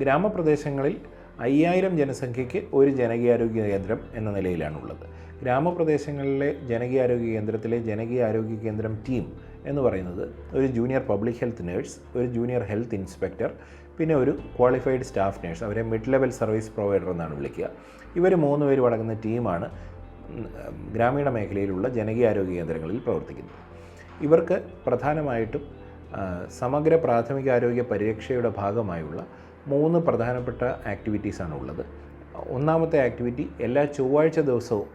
ഗ്രാമപ്രദേശങ്ങളിൽ 5000 ജനസംഖ്യയ്ക്ക് ഒരു ജനകീയാരോഗ്യ കേന്ദ്രം എന്ന നിലയിലാണുള്ളത്. ഗ്രാമപ്രദേശങ്ങളിലെ ജനകീയാരോഗ്യ കേന്ദ്രത്തിലെ ജനകീയാരോഗ്യ കേന്ദ്രം ടീം എന്ന് പറയുന്നത് ഒരു ജൂനിയർ പബ്ലിക് ഹെൽത്ത് നേഴ്സ്, ഒരു ജൂനിയർ ഹെൽത്ത് ഇൻസ്പെക്ടർ, പിന്നെ ഒരു ക്വാളിഫൈഡ് സ്റ്റാഫ് നേഴ്സ്, അവരെ മിഡ് ലെവൽ സർവീസ് പ്രൊവൈഡർ എന്നാണ് വിളിക്കുക. ഇവർ 3 പേരും അടങ്ങുന്ന ടീമാണ് ഗ്രാമീണ മേഖലയിലുള്ള ജനകീയാരോഗ്യ കേന്ദ്രങ്ങളിൽ പ്രവർത്തിക്കുന്നത്. ഇവർക്ക് പ്രധാനമായിട്ടും സമഗ്ര പ്രാഥമികാരോഗ്യ പരിരക്ഷയുടെ ഭാഗമായുള്ള 3 പ്രധാനപ്പെട്ട ആക്ടിവിറ്റീസാണ് ഉള്ളത്. ഒന്നാമത്തെ ആക്ടിവിറ്റി, എല്ലാ ചൊവ്വാഴ്ച ദിവസവും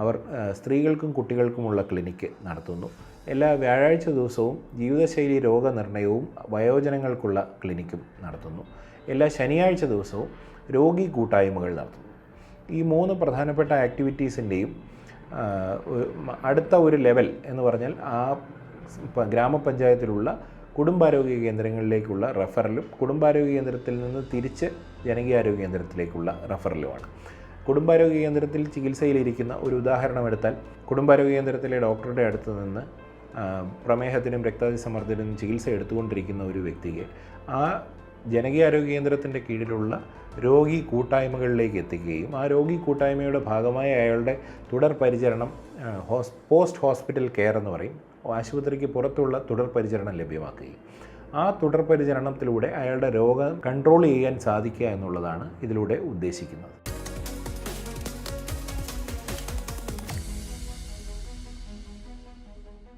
അവർ സ്ത്രീകൾക്കും കുട്ടികൾക്കുമുള്ള ക്ലിനിക്ക് നടത്തുന്നു. എല്ലാ വ്യാഴാഴ്ച ദിവസവും ജീവിതശൈലി രോഗനിർണയവും വയോജനങ്ങൾക്കുള്ള ക്ലിനിക്കും നടത്തുന്നു. എല്ലാ ശനിയാഴ്ച ദിവസവും രോഗി കൂട്ടായ്മകൾ നടത്തുന്നു. ഈ 3 പ്രധാനപ്പെട്ട ആക്ടിവിറ്റീസിൻ്റെയും അടുത്ത ഒരു ലെവൽ എന്ന് പറഞ്ഞാൽ ആ ഗ്രാമപഞ്ചായത്തിലുള്ള കുടുംബാരോഗ്യ കേന്ദ്രങ്ങളിലേക്കുള്ള റെഫറലും കുടുംബാരോഗ്യ കേന്ദ്രത്തിൽ നിന്ന് തിരിച്ച് ജനകീയാരോഗ്യ കേന്ദ്രത്തിലേക്കുള്ള റെഫറലുമാണ്. കുടുംബാരോഗ്യ കേന്ദ്രത്തിൽ ചികിത്സയിലിരിക്കുന്ന ഒരു ഉദാഹരണം എടുത്താൽ, കുടുംബാരോഗ്യ കേന്ദ്രത്തിലെ ഡോക്ടറുടെ അടുത്ത് നിന്ന് പ്രമേഹത്തിനും രക്താതിസമ്മർദ്ദത്തിനും ചികിത്സ എടുത്തുകൊണ്ടിരിക്കുന്ന ഒരു വ്യക്തിക്ക് ആ ജനകീയാരോഗ്യ കേന്ദ്രത്തിൻ്റെ കീഴിലുള്ള രോഗി കൂട്ടായ്മകളിലേക്ക് എത്തിക്കുകയും ആ രോഗി കൂട്ടായ്മയുടെ ഭാഗമായി അയാളുടെ തുടർ പരിചരണം, പോസ്റ്റ് ഹോസ്പിറ്റൽ കെയർ എന്ന് പറയും, ആശുപത്രിക്ക് പുറത്തുള്ള തുടർ പരിചരണം ലഭ്യമാക്കുകയും ആ തുടർ പരിചരണത്തിലൂടെ അയാളുടെ രോഗം കൺട്രോൾ ചെയ്യാൻ സാധിക്കുക എന്നുള്ളതാണ് ഇതിലൂടെ ഉദ്ദേശിക്കുന്നത്.